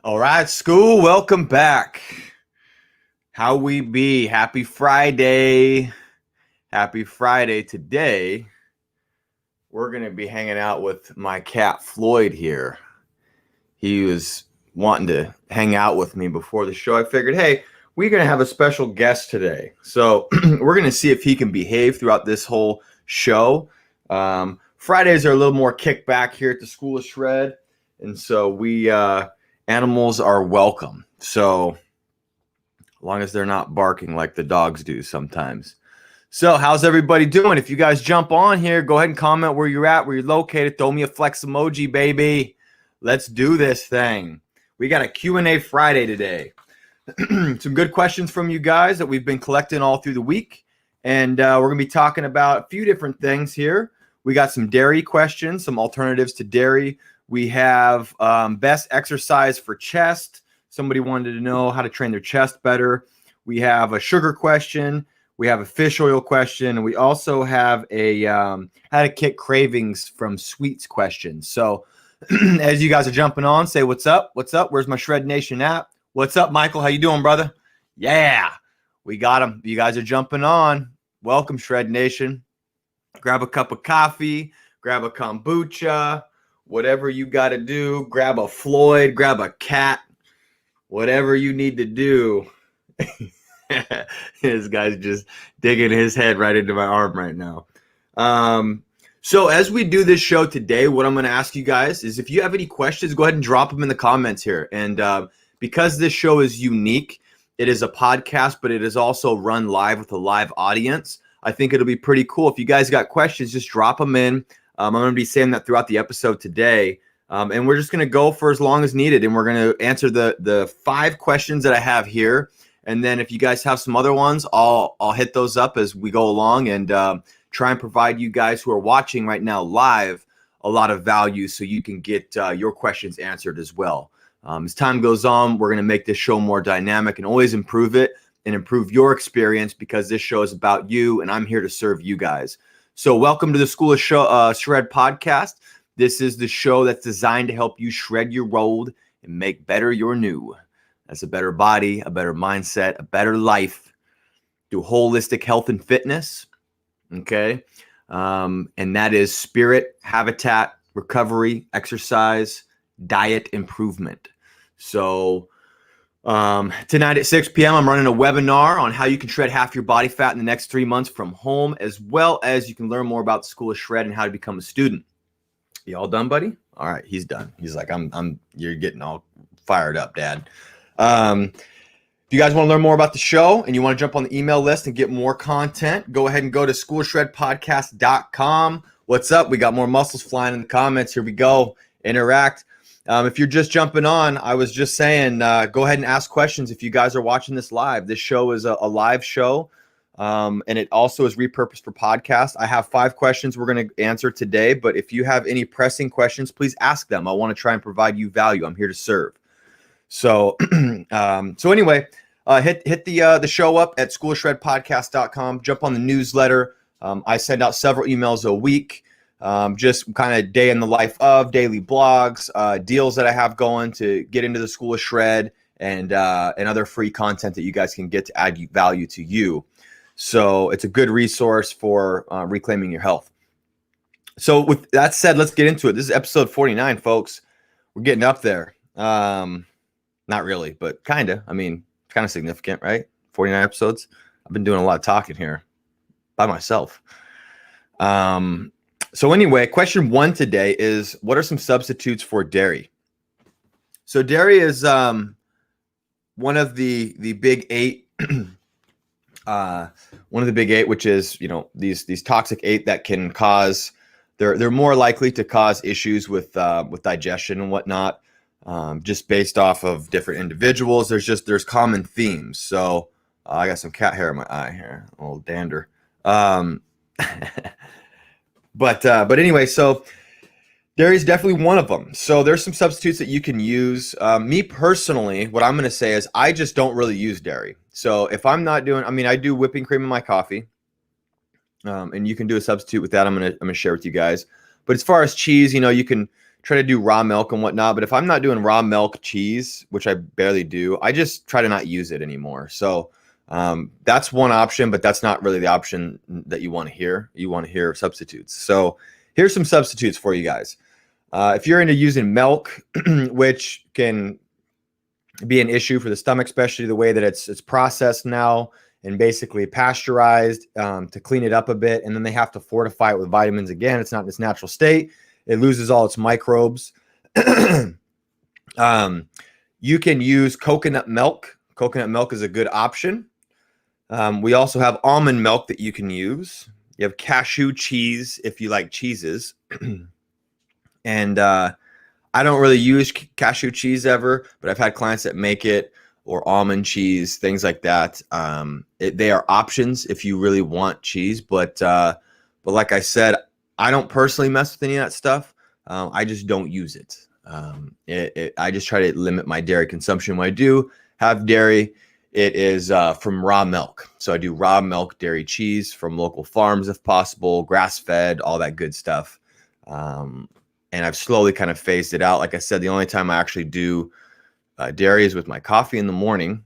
All right, school, welcome back. How we be? Happy Friday. Happy Friday. Today, we're going to be hanging out with my cat, Floyd, here. He was wanting to hang out with me before the show. I figured, hey, we're going to have a special guest today. So we're going to see if he can behave throughout this whole show. Fridays are a little more kickback here at the School of Shred. And so animals are welcome. So as long as they're not barking like the dogs do sometimes. So how's everybody doing? If you guys jump on here, go ahead and comment where you're at, where you're located. Throw me a flex emoji, baby. Let's do this thing. We got a Q&A Friday today. Some good questions from you guys that we've been collecting all through the week. And we're going to be talking about a few different things here. We got some dairy questions, some alternatives to dairy. We have best exercise for chest. Somebody wanted to know how to train their chest better. We have a sugar question. We have a fish oil question. And we also have a how to kick cravings from sweets question. So as you guys are jumping on, say what's up? What's up? Where's my Shred Nation app? What's up, Michael? How you doing, brother? Yeah, we got him. You guys are jumping on. Welcome, Shred Nation. Grab a cup of coffee. Grab a kombucha. Whatever you got to do. Grab a Floyd. Grab a cat. Whatever you need to do. This guy's just digging his head right into my arm right now. So as we do this show today, what I'm going to ask you guys is if you have any questions, go ahead and drop them in the comments here. And because this show is unique, it is a podcast, but it is also run live with a live audience. I think it'll be pretty cool. If you guys got questions, just drop them in. I'm going to be saying that throughout the episode today. And we're just going to go for as long as needed. And we're going to answer the 5 questions that I have here. And then if you guys have some other ones, I'll hit those up as we go along and try and provide you guys who are watching right now live a lot of value so you can get your questions answered as well. As time goes on, we're going to make this show more dynamic and always improve it and improve your experience because this show is about you and I'm here to serve you guys. So welcome to the School of Shred podcast. This is the show that's designed to help you shred your old and make better your new. That's a better body, a better mindset, a better life through holistic health and fitness. Okay. And that is spirit, habitat, recovery, exercise, diet improvement. So tonight at 6 p.m., I'm running a webinar on how you can shred half your body fat in the next 3 months from home, as well as you can learn more about the School of Shred and how to become a student. You all done, buddy? All right, he's done. He's like, you're getting all fired up, Dad. If you guys want to learn more about the show and you want to jump on the email list and get more content, go ahead and go to schoolshredpodcast.com. What's up? We got more muscles flying in the comments. Here we go. Interact. If you're just jumping on, I was just saying, go ahead and ask questions if you guys are watching this live. This show is a live show, and it also is repurposed for podcast. I have 5 questions we're going to answer today, but if you have any pressing questions, please ask them. I want to try and provide you value. I'm here to serve. So, anyway, hit the show up at schoolshredpodcast.com. Jump on the newsletter. I send out several emails a week. Just kind of day in the life of daily blogs, deals that I have going to get into the School of Shred and other free content that you guys can get to add value to you. So it's a good resource for reclaiming your health. So with that said, let's get into it. This is episode 49, folks. We're getting up there. Not really, but kind of. I mean, it's kind of significant, right? 49 episodes. I've been doing a lot of talking here by myself. So anyway, question 1 today is, what are some substitutes for dairy? So dairy is one of the big 8, one of the big 8, which is, these toxic 8 that can cause, they're more likely to cause issues with digestion and whatnot, just based off of different individuals. There's common themes. So I got some cat hair in my eye here, a little dander. But anyway, so dairy is definitely one of them. So there's some substitutes that you can use. Me personally, what I'm going to say is I just don't really use dairy. So if I'm not doing, I do whipping cream in my coffee, and you can do a substitute with that. I'm gonna share with you guys. But as far as cheese, you can try to do raw milk and whatnot. But if I'm not doing raw milk cheese, which I barely do, I just try to not use it anymore. So that's one option, but that's not really the option that you want to hear. You want to hear substitutes. So here's some substitutes for you guys. If you're into using milk, which can be an issue for the stomach, especially the way that it's processed now and basically pasteurized to clean it up a bit, and then they have to fortify it with vitamins again. It's not in its natural state. It loses all its microbes. You can use coconut milk. Coconut milk is a good option. We also have almond milk that you can use. You have cashew cheese if you like cheeses. And I don't really use cashew cheese ever, but I've had clients that make it, or almond cheese, things like that. They are options if you really want cheese, but like I said, I don't personally mess with any of that stuff. I just don't use it. I just try to limit my dairy consumption. When I do have dairy, it is from raw milk. So I do raw milk dairy cheese from local farms if possible, grass-fed, all that good stuff. And I've slowly kind of phased it out. Like I said, the only time I actually do dairy is with my coffee in the morning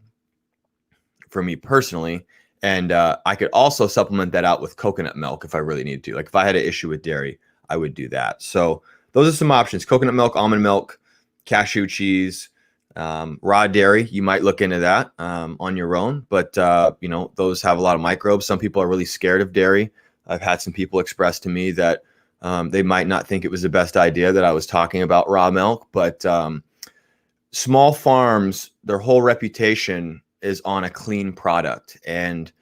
for me personally. And I could also supplement that out with coconut milk if I really needed to. Like if I had an issue with dairy, I would do that. So those are some options: coconut milk, almond milk, cashew cheese, raw dairy. You might look into that on your own, but those have a lot of microbes. Some people are really scared of dairy. I've had some people express to me that they might not think it was the best idea that I was talking about raw milk, but small farms, their whole reputation is on a clean product. And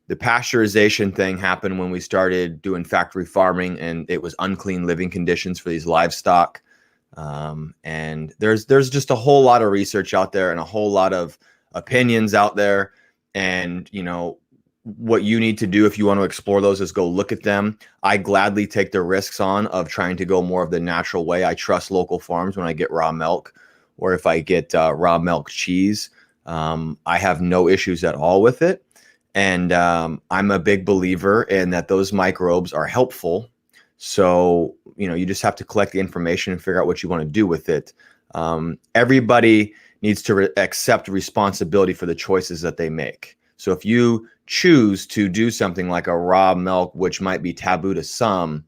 the pasteurization thing happened when we started doing factory farming, and it was unclean living conditions for these livestock. And there's just a whole lot of research out there and a whole lot of opinions out there. And, what you need to do if you want to explore those is go look at them. I gladly take the risks on of trying to go more of the natural way. I trust local farms when I get raw milk, or if I get raw milk cheese. I have no issues at all with it. And I'm a big believer in that those microbes are helpful. So, you just have to collect the information and figure out what you want to do with it. Everybody needs to accept responsibility for the choices that they make. So if you choose to do something like a raw milk, which might be taboo to some,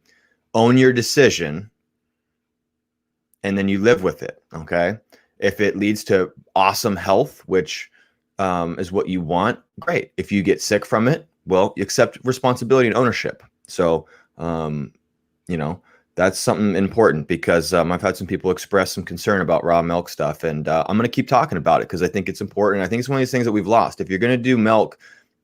own your decision and then you live with it. Okay. If it leads to awesome health, which is what you want, great. If you get sick from it, well, you accept responsibility and ownership. So, that's something important, because I've had some people express some concern about raw milk stuff, and I'm going to keep talking about it because I think it's important. I think it's one of these things that we've lost. If you're going to do milk,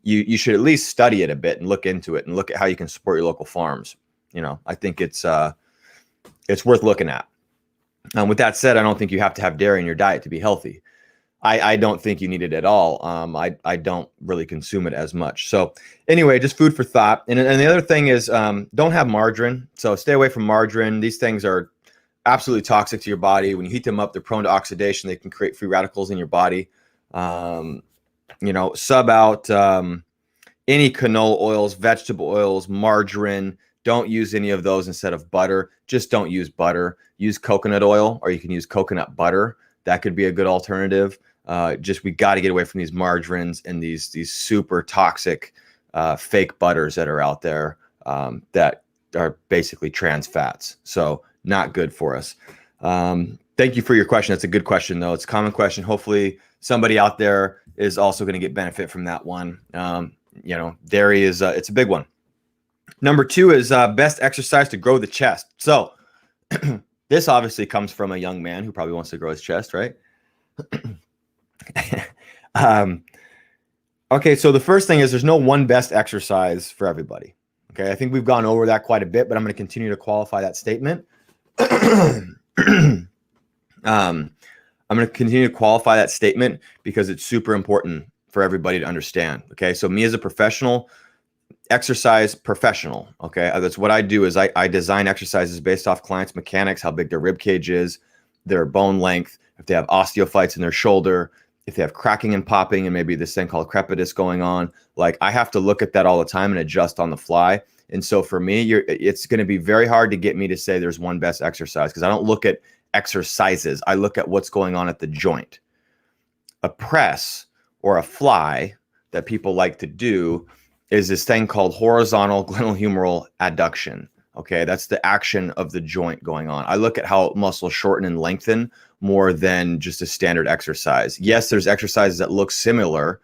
you should at least study it a bit and look into it and look at how you can support your local farms. I think it's worth looking at. With that said, I don't think you have to have dairy in your diet to be healthy. I don't think you need it at all. I don't really consume it as much. So anyway, just food for thought. And the other thing is, don't have margarine. So stay away from margarine. These things are absolutely toxic to your body. When you heat them up, they're prone to oxidation. They can create free radicals in your body. Sub out any canola oils, vegetable oils, margarine. Don't use any of those instead of butter. Just don't use butter. Use coconut oil, or you can use coconut butter. That could be a good alternative. We got to get away from these margarines and these super toxic fake butters that are out there that are basically trans fats. So not good for us. Thank you for your question. That's a good question, though. It's a common question. Hopefully somebody out there is also going to get benefit from that one. Dairy is it's a big one. Number 2 is best exercise to grow the chest. So this obviously comes from a young man who probably wants to grow his chest, right? Okay, so the first thing is there's no one best exercise for everybody. Okay, I think we've gone over that quite a bit, but I'm going to continue to qualify that statement. I'm going to continue to qualify that statement because it's super important for everybody to understand. Okay, so me as a professional, exercise professional. Okay, that's what I do. Is I design exercises based off clients' mechanics, how big their rib cage is, their bone length, if they have osteophytes in their shoulder, if they have cracking and popping, and maybe this thing called crepitus going on. Like, I have to look at that all the time and adjust on the fly. And so for me, it's going to be very hard to get me to say there's one best exercise, because I don't look at exercises. I look at what's going on at the joint. A press or a fly that people like to do is this thing called horizontal glenohumeral adduction. Okay, that's the action of the joint going on. I look at how muscles shorten and lengthen more than just a standard exercise. Yes, there's exercises that look similar,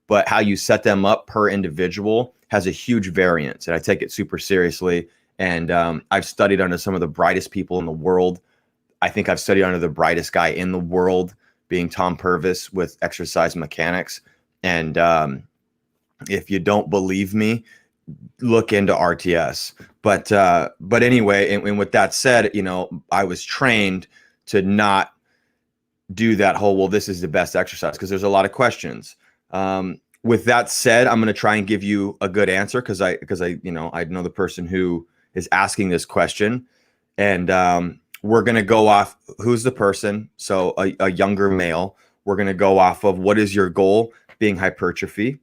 but how you set them up per individual has a huge variance. And I take it super seriously. And I've studied under some of the brightest people in the world. I think I've studied under the brightest guy in the world, being Tom Purvis with exercise mechanics. And if you don't believe me, look into RTS. But anyway, and with that said, you know, I was trained to not do that whole, well, this is the best exercise, because there's a lot of questions. With that said, I'm going to try and give you a good answer because I know the person who is asking this question, and we're going to go off who's the person. So a younger male. We're going to go off of what is your goal, being hypertrophy.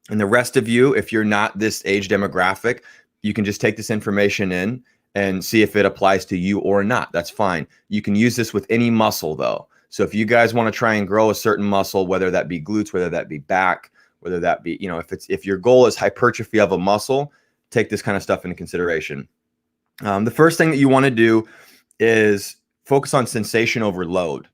And the rest of you, if you're not this age demographic, you can just take this information in and see if it applies to you or not. That's fine. You can use this with any muscle though. So if you guys want to try and grow a certain muscle, whether that be glutes, whether that be back, whether that be, you know, if your goal is hypertrophy of a muscle, take this kind of stuff into consideration. The first thing that you want to do is focus on sensation over load.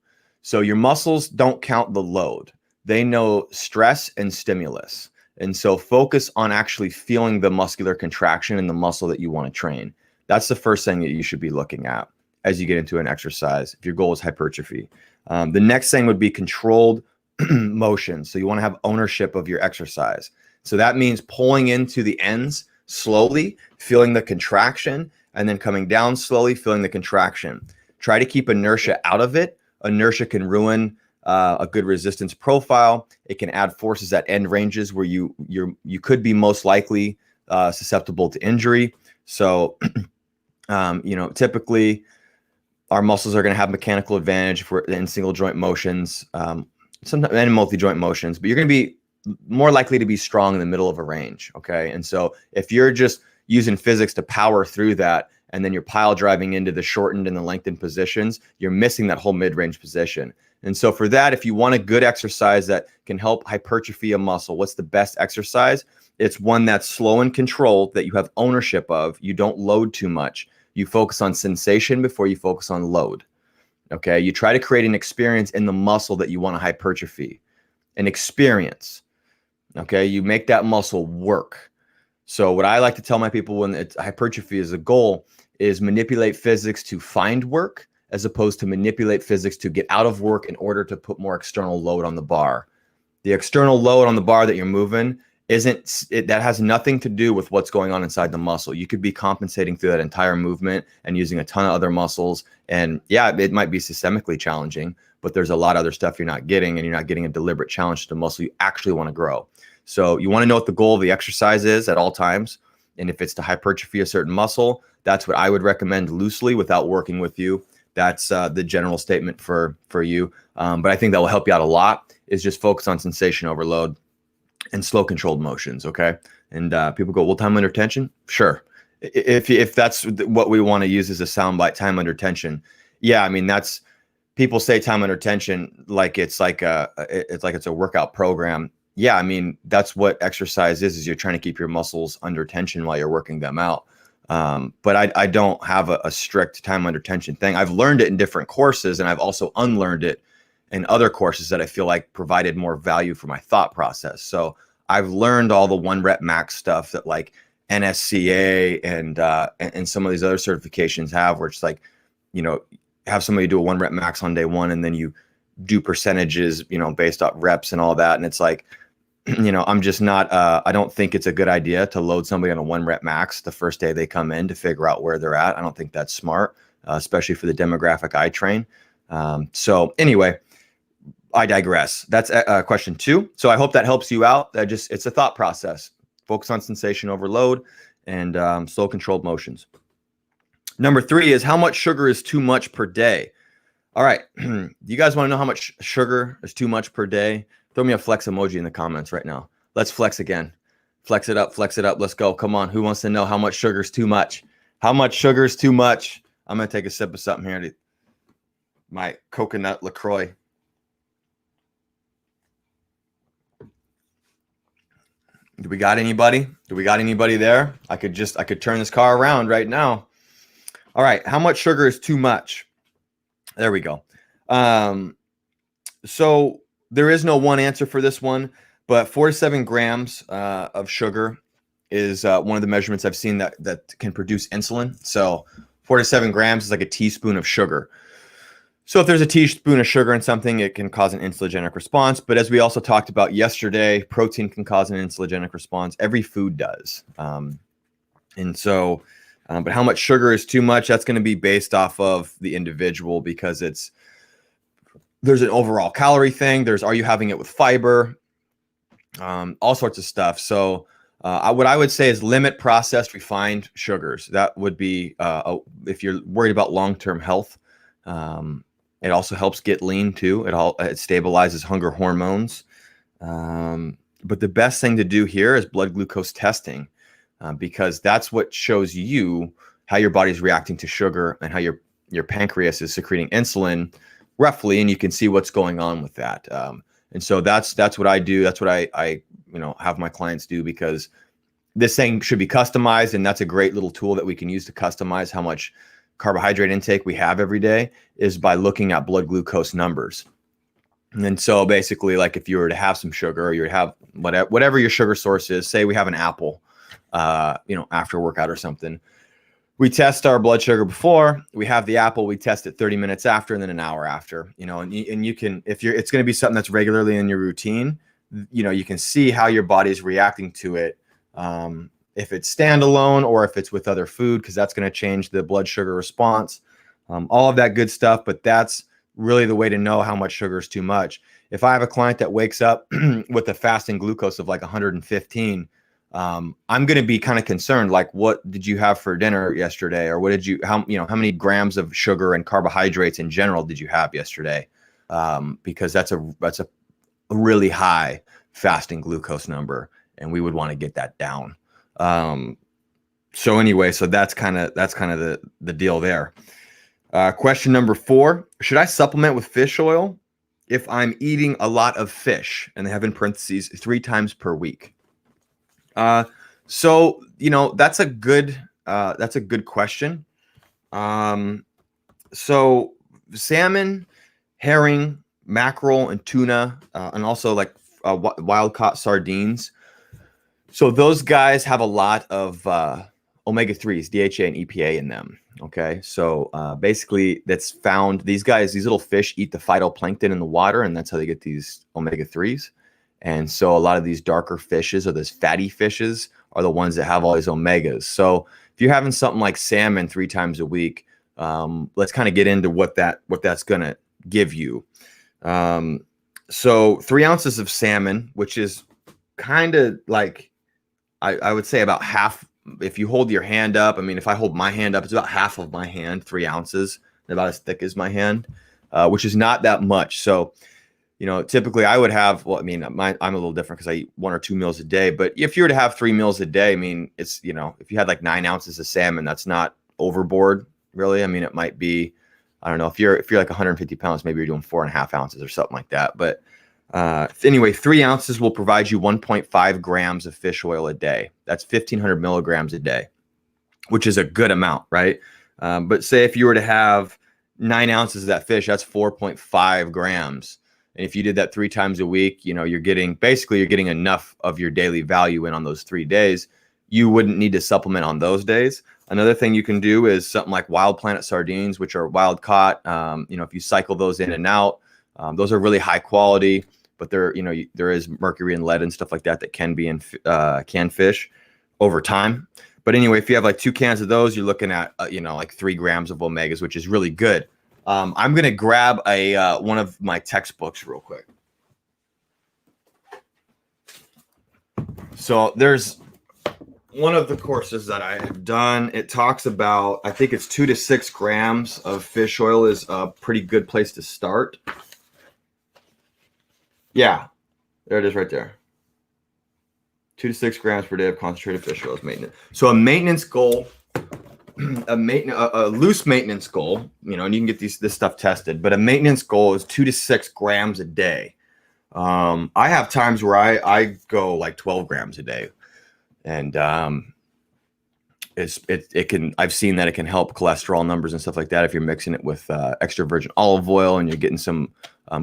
So your muscles don't count the load. They know stress and stimulus. And so focus on actually feeling the muscular contraction in the muscle that you want to train. That's the first thing that you should be looking at as you get into an exercise, if your goal is hypertrophy. The next thing would be controlled motion. So you want to have ownership of your exercise. So that means pulling into the ends slowly, feeling the contraction, and then coming down slowly, feeling the contraction. Try to keep inertia out of it. Inertia can ruin a good resistance profile. It can add forces at end ranges where you could be most likely susceptible to injury. So, typically our muscles are going to have mechanical advantage if we're in single joint motions, sometimes in multi-joint motions, but you're going to be more likely to be strong in the middle of a range. Okay. And so if you're just using physics to power through that, and then you're pile driving into the shortened and the lengthened positions, you're missing that whole mid-range position. And so for that, if you want a good exercise that can help hypertrophy a muscle, what's the best exercise? It's one that's slow and controlled, that you have ownership of. You don't load too much. You focus on sensation before you focus on load. Okay. You try to create an experience in the muscle that you want to hypertrophy, an experience. Okay. You make that muscle work. So what I like to tell my people when it's hypertrophy is a goal is manipulate physics to find work, as opposed to manipulate physics to get out of work in order to put more external load on the bar. The external load on the bar that you're moving that has nothing to do with what's going on inside the muscle. You could be compensating through that entire movement and using a ton of other muscles. And yeah, it might be systemically challenging, but there's a lot of other stuff you're not getting, and you're not getting a deliberate challenge to the muscle you actually want to grow. So you want to know what the goal of the exercise is at all times. And if it's to hypertrophy a certain muscle, that's what I would recommend loosely without working with you. That's the general statement for you. But I think that will help you out a lot, is just focus on sensation overload and slow controlled motions. Okay. And people go, well, time under tension. Sure. If that's what we want to use as a soundbite, time under tension. Yeah. I mean, that's, people say time under tension like it's a workout program. Yeah, I mean, that's what exercise is you're trying to keep your muscles under tension while you're working them out. But I don't have a strict time under tension thing. I've learned it in different courses, and I've also unlearned it in other courses that I feel like provided more value for my thought process. So I've learned all the 1 rep max stuff that like NSCA and some of these other certifications have, where it's like, have somebody do a 1 rep max on day one, and then you do percentages, based off reps and all that. And it's like, I'm just not, I don't think it's a good idea to load somebody on a 1 rep max the first day they come in to figure out where they're at. I don't think that's smart, especially for the demographic I train. So anyway, I digress. That's question 2. So I hope that helps you out. It's a thought process. Focus on sensation overload and slow controlled motions. Number 3 is, how much sugar is too much per day? All right. Do you guys want to know how much sugar is too much per day? Throw me a flex emoji in the comments right now. Let's flex again. Flex it up. Flex it up. Let's go. Come on. Who wants to know how much sugar is too much? How much sugar is too much? I'm going to take a sip of something here. my coconut LaCroix. Do we got anybody? Do we got anybody there? I could turn this car around right now. All right. How much sugar is too much? There we go. So there is no one answer for this one, but 4 to 7 grams of sugar is one of the measurements I've seen that can produce insulin. So 4 to 7 grams is like a teaspoon of sugar. So if there's a teaspoon of sugar in something, it can cause an insulinogenic response. But as we also talked about yesterday, protein can cause an insulinogenic response. Every food does. And so, but how much sugar is too much? That's going to be based off of the individual, because there's an overall calorie thing. Are you having it with fiber? All sorts of stuff. So what I would say is limit processed refined sugars. That would be, if you're worried about long-term health. It also helps get lean too. It stabilizes hunger hormones. But the best thing to do here is blood glucose testing, because that's what shows you how your body's reacting to sugar and how your pancreas is secreting insulin roughly, and you can see what's going on with that. And so that's what I do. That's what I have my clients do, because this thing should be customized, and that's a great little tool that we can use to customize how much carbohydrate intake we have every day, is by looking at blood glucose numbers. And so basically, like if you were to have some sugar, or you would have whatever your sugar source is, say we have an apple, after a workout or something, we test our blood sugar before we have the apple, we test it 30 minutes after, and then an hour after, and you can, it's going to be something that's regularly in your routine, you can see how your body is reacting to it. If it's standalone or if it's with other food, because that's going to change the blood sugar response, all of that good stuff. But that's really the way to know how much sugar is too much. If I have a client that wakes up with a fasting glucose of like 115, I'm going to be kind of concerned, like, what did you have for dinner yesterday? Or how many grams of sugar and carbohydrates in general did you have yesterday? Because that's a really high fasting glucose number, and we would want to get that down. So anyway, so that's kind of the deal there. Question number 4, should I supplement with fish oil if I'm eating a lot of fish? And they have in parentheses 3 times per week. So, that's a good question. So salmon, herring, mackerel, and tuna, and also like wild caught sardines. So those guys have a lot of omega-3s, DHA and EPA in them. Okay, so basically that's found, these little fish eat the phytoplankton in the water, and that's how they get these omega-3s. And so a lot of these darker fishes, or those fatty fishes, are the ones that have all these omegas. So if you're having something like salmon 3 times a week, let's kind of get into what that's going to give you. So 3 ounces of salmon, which is kind of like, I would say about half. If you hold your hand up, if I hold my hand up, it's about half of my hand, 3 ounces, about as thick as my hand, which is not that much. So, typically I would have, I'm a little different because I eat 1 or 2 meals a day. But if you were to have 3 meals a day, it's, if you had like 9 ounces of salmon, that's not overboard, really. It might be, I don't know, if you're like 150 pounds, maybe you're doing 4.5 ounces or something like that. But anyway, 3 ounces will provide you 1.5 grams of fish oil a day. That's 1,500 milligrams a day, which is a good amount, right? But say if you were to have 9 ounces of that fish, that's 4.5 grams. And if you did that 3 times a week, you're getting enough of your daily value in on those 3 days. You wouldn't need to supplement on those days. Another thing you can do is something like Wild Planet sardines, which are wild caught. If you cycle those in and out, those are really high quality. But there is mercury and lead and stuff like that can be in canned fish over time. But anyway, if you have like 2 cans of those, you're looking at like 3 grams of omegas, which is really good. I'm gonna grab one of my textbooks real quick. So there's one of the courses that I have done. It talks about, I think it's 2 to 6 grams of fish oil is a pretty good place to start. Yeah, there it is right there. 2 to 6 grams per day of concentrated fish oil is maintenance. So a maintenance goal a loose maintenance goal, and you can get this stuff tested, but a maintenance goal is 2 to 6 grams a day. I have times where I go like 12 grams a day, and I've seen that it can help cholesterol numbers and stuff like that if you're mixing it with extra virgin olive oil and you're getting some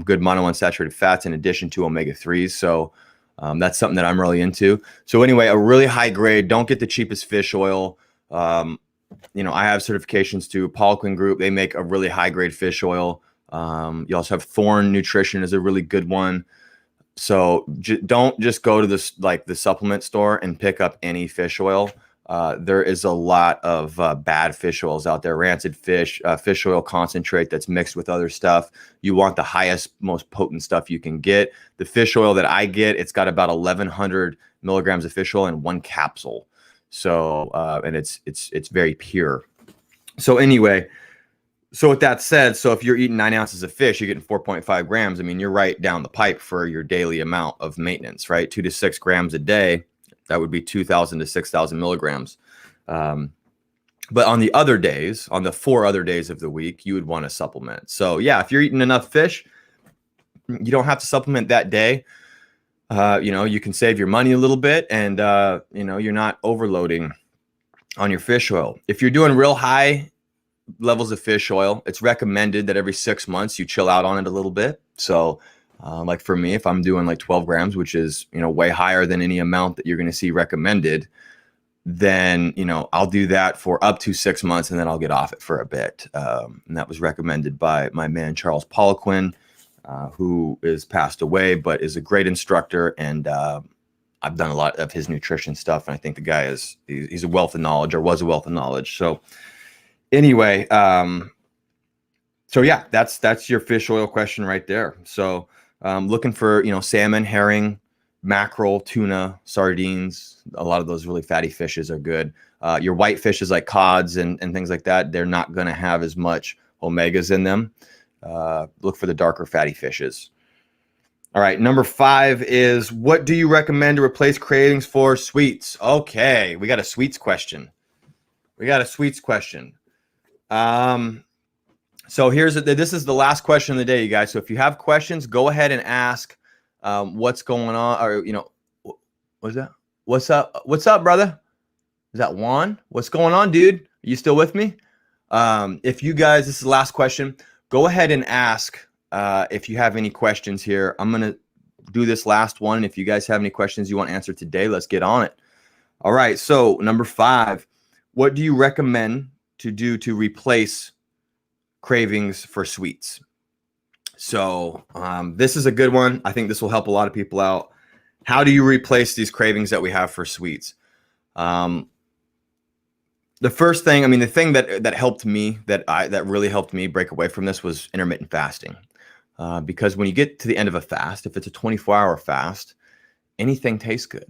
good monounsaturated fats in addition to omega-3s. So that's something that I'm really into. So anyway, a really high grade, don't get the cheapest fish oil. I have certifications to Poliquin Group. They make a really high grade fish oil. You also have Thorne Nutrition is a really good one. So don't just go to the supplement store and pick up any fish oil. There is a lot of bad fish oils out there, rancid fish oil concentrate that's mixed with other stuff. You want the highest, most potent stuff you can get. The fish oil that I get, it's got about 1,100 milligrams of fish oil in one capsule. So, and it's very pure. So anyway, so with that said, so if you're eating 9 ounces of fish, you're getting 4.5 grams. I mean, you're right down the pipe for your daily amount of maintenance, right? 2 to 6 grams a day. That would be 2,000 to 6,000 milligrams. But on the other days, on the 4 other days of the week, you would want to supplement. So yeah, if you're eating enough fish, you don't have to supplement that day. You can save your money a little bit, and you're not overloading on your fish oil. If you're doing real high levels of fish oil, it's recommended that every 6 months you chill out on it a little bit. So like for me, if I'm doing like 12 grams, which is, way higher than any amount that you're going to see recommended, then, I'll do that for up to 6 months and then I'll get off it for a bit. And that was recommended by my man, Charles Poliquin, who is passed away, but is a great instructor. And I've done a lot of his nutrition stuff. And I think the guy he's a wealth of knowledge, or was a wealth of knowledge. So anyway, so yeah, that's your fish oil question right there. So looking for, salmon, herring, mackerel, tuna, sardines. A lot of those really fatty fishes are good. Your white fishes like cods and things like that, they're not going to have as much omegas in them. Look for the darker fatty fishes. All right, number 5 is, what do you recommend to replace cravings for sweets? Okay, we got a sweets question. So this is the last question of the day, you guys. So if you have questions, go ahead and ask what's going on, or what's that? What's up, brother? Is that Juan? What's going on, dude? Are you still with me? If you guys, this is the last question. Go ahead and ask if you have any questions here. I'm gonna do this last one. If you guys have any questions you want answered today, let's get on it. All right. So number 5, what do you recommend to do to replace cravings for sweets? So this is a good one. I think this will help a lot of people out. How do you replace these cravings that we have for sweets? The first thing, the thing that helped me, that really helped me break away from this, was intermittent fasting. Because when you get to the end of a fast, if it's a 24-hour fast, anything tastes good.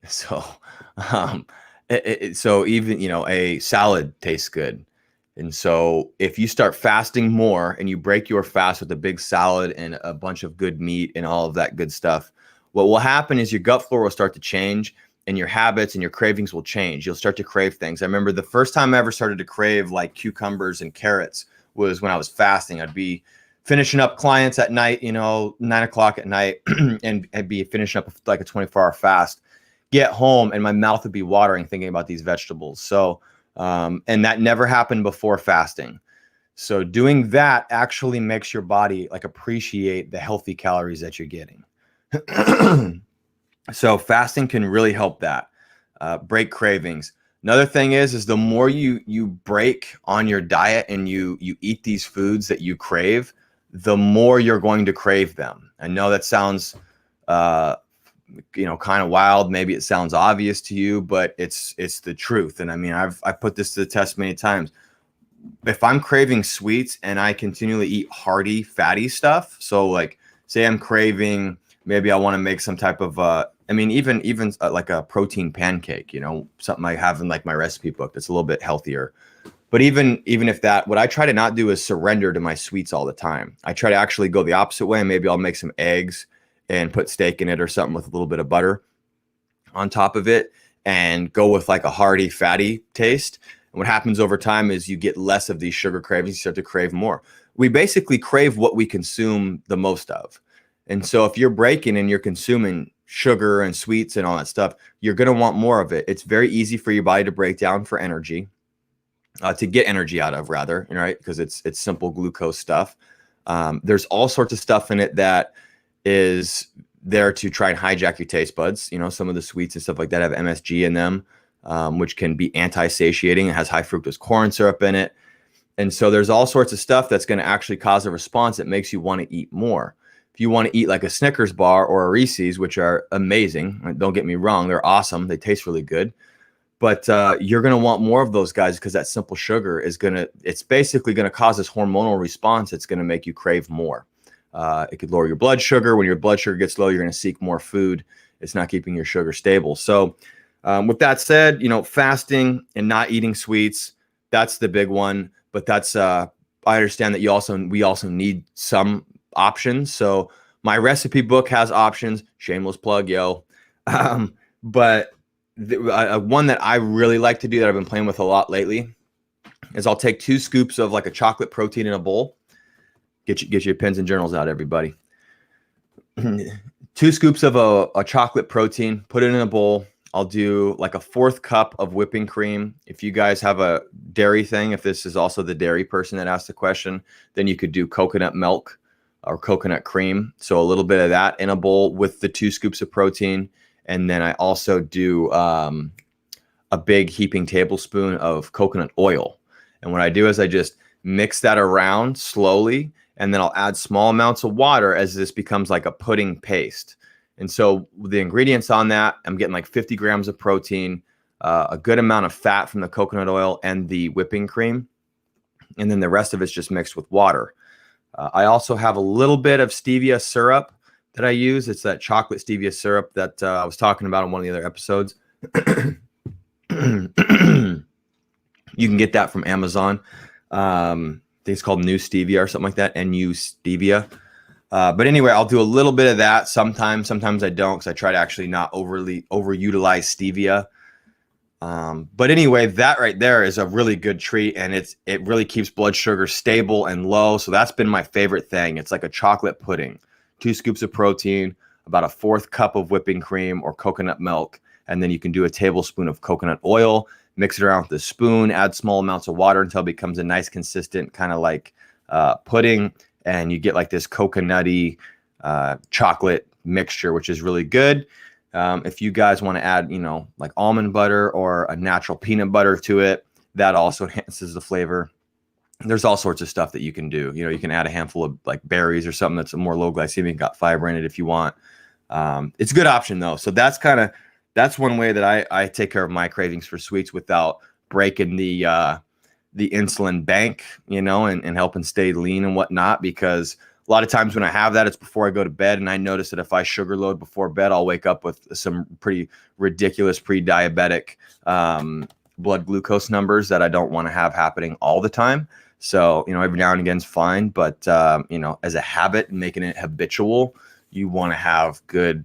So so even, a salad tastes good. And so if you start fasting more and you break your fast with a big salad and a bunch of good meat and all of that good stuff, what will happen is your gut flora will start to change, and your habits and your cravings will change. You'll start to crave things. I remember the first time I ever started to crave like cucumbers and carrots was when I was fasting. I'd be finishing up clients at night, 9 o'clock at night, and I'd be finishing up like a 24-hour fast, get home, and my mouth would be watering thinking about these vegetables. So, and that never happened before fasting. So doing that actually makes your body like appreciate the healthy calories that you're getting. So fasting can really help that, break cravings. Another thing is the more you break on your diet and you eat these foods that you crave, the more you're going to crave them. I know that sounds, kind of wild. Maybe it sounds obvious to you, but it's the truth. And I've put this to the test many times. If I'm craving sweets and I continually eat hearty, fatty stuff, so like say I'm craving, maybe I want to make some type of, even like a protein pancake, something I have in like my recipe book that's a little bit healthier. But even if that, what I try to not do is surrender to my sweets all the time. I try to actually go the opposite way. Maybe I'll make some eggs and put steak in it or something with a little bit of butter on top of it and go with like a hearty, fatty taste. And what happens over time is you get less of these sugar cravings, you start to crave more. We basically crave what we consume the most of. And so if you're breaking and you're consuming sugar and sweets and all that stuff, you're going to want more of it. It's very easy for your body to break down for energy, to get energy out of, rather, right? Because it's simple glucose stuff. There's all sorts of stuff in it that is there to try and hijack your taste buds. Some of the sweets and stuff like that have MSG in them, which can be anti-satiating. It has high fructose corn syrup in it. And so there's all sorts of stuff that's going to actually cause a response that makes you want to eat more. If you want to eat like a Snickers bar or a Reese's, which are amazing, don't get me wrong, they're awesome. They taste really good. But you're going to want more of those guys because that simple sugar it's basically going to cause this hormonal response that's going to make you crave more. It could lower your blood sugar. When your blood sugar gets low, you're going to seek more food. It's not keeping your sugar stable. So with that said, fasting and not eating sweets, that's the big one. But that's I understand that we also need some options. So my recipe book has options. Shameless plug, yo. But one that I really like to do that I've been playing with a lot lately is I'll take 2 scoops of like a chocolate protein in a bowl. Get your pens and journals out, everybody. 2 scoops of a chocolate protein, put it in a bowl. I'll do like a 1/4 cup of whipping cream. If you guys have a dairy thing, if this is also the dairy person that asked the question, then you could do coconut milk or coconut cream. So a little bit of that in a bowl with the 2 scoops of protein. And then I also do a big heaping tablespoon of coconut oil. And what I do is I just mix that around slowly, and then I'll add small amounts of water as this becomes like a pudding paste. And so the ingredients on that, I'm getting like 50 grams of protein, a good amount of fat from the coconut oil and the whipping cream. And then the rest of it's just mixed with water. I also have a little bit of stevia syrup that I use. It's that chocolate stevia syrup that I was talking about in one of the other episodes. You can get that from Amazon. I think it's called New Stevia or something like that. NU Stevia. But anyway, I'll do a little bit of that sometimes. Sometimes I don't, because I try to actually not overutilize stevia. But anyway, that right there is a really good treat, and it really keeps blood sugar stable and low. So that's been my favorite thing. It's like a chocolate pudding, 2 scoops of protein, about a 1/4 cup of whipping cream or coconut milk. And then you can do a tablespoon of coconut oil, mix it around with a spoon, add small amounts of water until it becomes a nice consistent kind of like pudding. And you get like this coconutty chocolate mixture, which is really good. If you guys want to add, like almond butter or a natural peanut butter to it, that also enhances the flavor. There's all sorts of stuff that you can do. You can add a handful of like berries or something that's more low glycemic, got fiber in it if you want. It's a good option though. So that's one way that I take care of my cravings for sweets without breaking the insulin bank, and helping stay lean and whatnot, because a lot of times when I have that, it's before I go to bed. And I notice that if I sugar load before bed, I'll wake up with some pretty ridiculous pre-diabetic blood glucose numbers that I don't want to have happening all the time. So, every now and again is fine. But, as a habit, making it habitual, you want to have good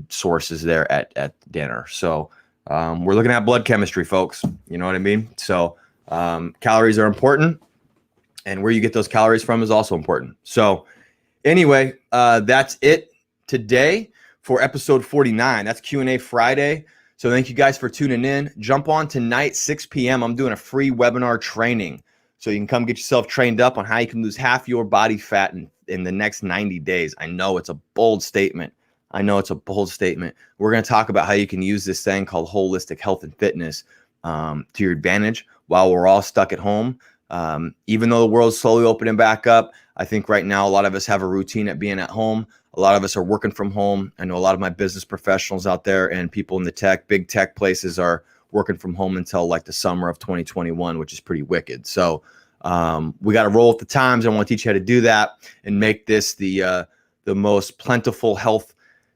sources there at dinner. So we're looking at blood chemistry, folks. You know what I mean? So calories are important, and where you get those calories from is also important. So anyway, that's it today for episode 49. That's Q&A Friday. So thank you guys for tuning in. Jump on tonight, 6 p.m. I'm doing a free webinar training. So you can come get yourself trained up on how you can lose half your body fat in the next 90 days. I know it's a bold statement. We're going to talk about how you can use this thing called holistic health and fitness to your advantage while we're all stuck at home. Even though the world's slowly opening back up, I think right now a lot of us have a routine at being at home. A lot of us are working from home. I know a lot of my business professionals out there and people in the big tech places are working from home until like the summer of 2021, which is pretty wicked. So we got to roll with the times. I want to teach you how to do that and make this the most plentiful health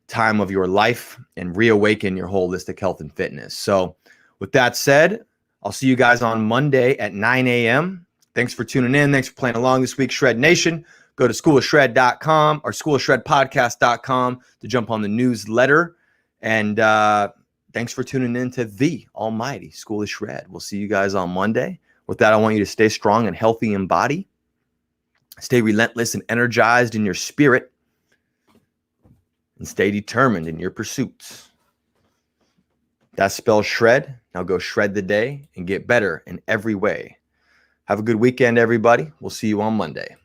time of your life and reawaken your holistic health and fitness. So with that said, I'll see you guys on Monday at 9 a.m. Thanks for tuning in. Thanks for playing along this week, Shred Nation. Go to schoolofshred.com or schoolofshredpodcast.com to jump on the newsletter. And thanks for tuning in to the Almighty School of Shred. We'll see you guys on Monday. With that, I want you to stay strong and healthy in body. Stay relentless and energized in your spirit. And stay determined in your pursuits. That spells shred. Now go shred the day and get better in every way. Have a good weekend, everybody. We'll see you on Monday.